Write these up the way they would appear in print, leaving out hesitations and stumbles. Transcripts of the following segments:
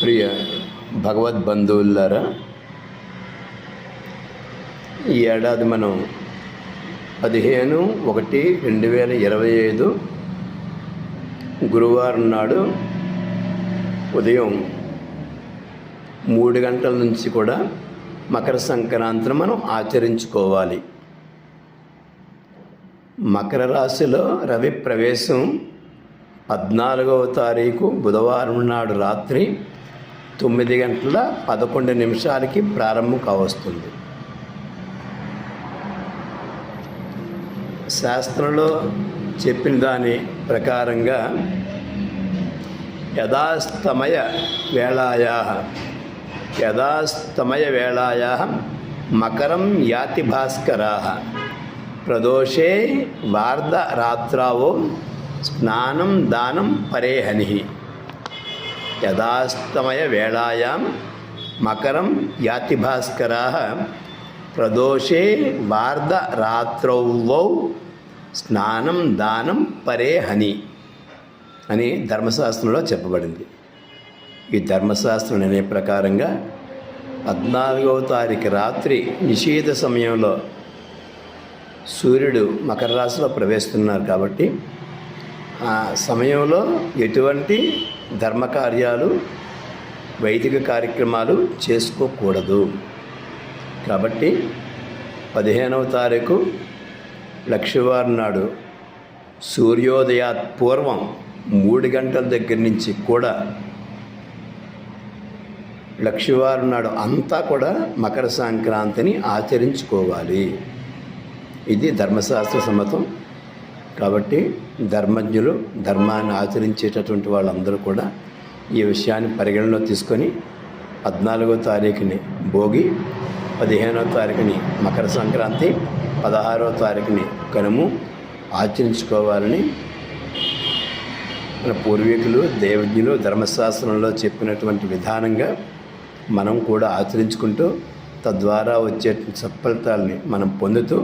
ప్రియ భగవద్బంధువులారా, ఈ ఏడాది మనం 15/1/2025 గురువారం నాడు ఉదయం 3 గంటల నుంచి కూడా మకర సంక్రాంతిని మనం ఆచరించుకోవాలి. మకర రాశిలో రవి ప్రవేశం 14వ తారీఖు బుధవారం నాడు రాత్రి 9:11 ప్రారంభం కావస్తుంది. శాస్త్రంలో చెప్పిన దాని ప్రకారంగా యథాస్తమయ వేళాయా మకరం యాతి భాస్కరాః ప్రదోషే వార్ధరాత్రావో స్నానం దానం పరేహని. యథాస్తమయ వేళాయాం మకరం యాతి భాస్కరాః ప్రదోషే వార్ధరాత్రౌ స్నానం దానం పరేహని అని ధర్మశాస్త్రంలో చెప్పబడింది. ఈ ధర్మశాస్త్రం అనే ప్రకారంగా 14వ తారీఖు రాత్రి నిషేధ సమయంలో సూర్యుడు మకర రాశిలో ప్రవేశిస్తున్నారు కాబట్టి ఆ సమయంలో ఎటువంటి ధర్మకార్యాలు వైదిక కార్యక్రమాలు చేసుకోకూడదు. కాబట్టి 15వ తారీఖు లక్షవారం నాడు సూర్యోదయాత్ పూర్వం 3 గంటల దగ్గర నుంచి కూడా లక్షవారం నాడు అంతా కూడా మకర సంక్రాంతిని ఆచరించుకోవాలి. ఇది ధర్మశాస్త్ర సమ్మతం. కాబట్టి ధర్మజ్ఞులు, ధర్మాన్ని ఆచరించేటటువంటి వాళ్ళందరూ కూడా ఈ విషయాన్ని పరిగణలో తీసుకొని 14వ తారీఖుని భోగి, 15వ తారీఖుని మకర సంక్రాంతి, 16వ తారీఖుని కనుము ఆచరించుకోవాలని మన పూర్వీకులు, దేవజ్ఞులు ధర్మశాస్త్రంలో చెప్పినటువంటి విధానంగా మనం కూడా ఆచరించుకుంటూ తద్వారా వచ్చే సత్ఫలితాలని మనం పొందుతూ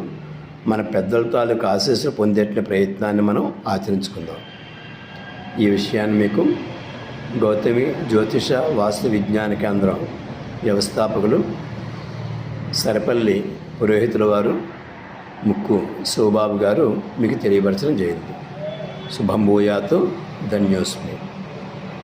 మన పెద్దల తాలూకు ఆశీస్సులు పొందేట ప్రయత్నాన్ని మనం ఆచరించుకుందాం. ఈ విషయాన్ని మీకు గౌతమి జ్యోతిష వాస్తు విజ్ఞాన కేంద్రం వ్యవస్థాపకులు సరపల్లి పురోహితుల వారు ముక్కు శివబాబు గారు మీకు తెలియపరచడం జరిగింది. శుభం భూయాతు, ధన్యోస్మి.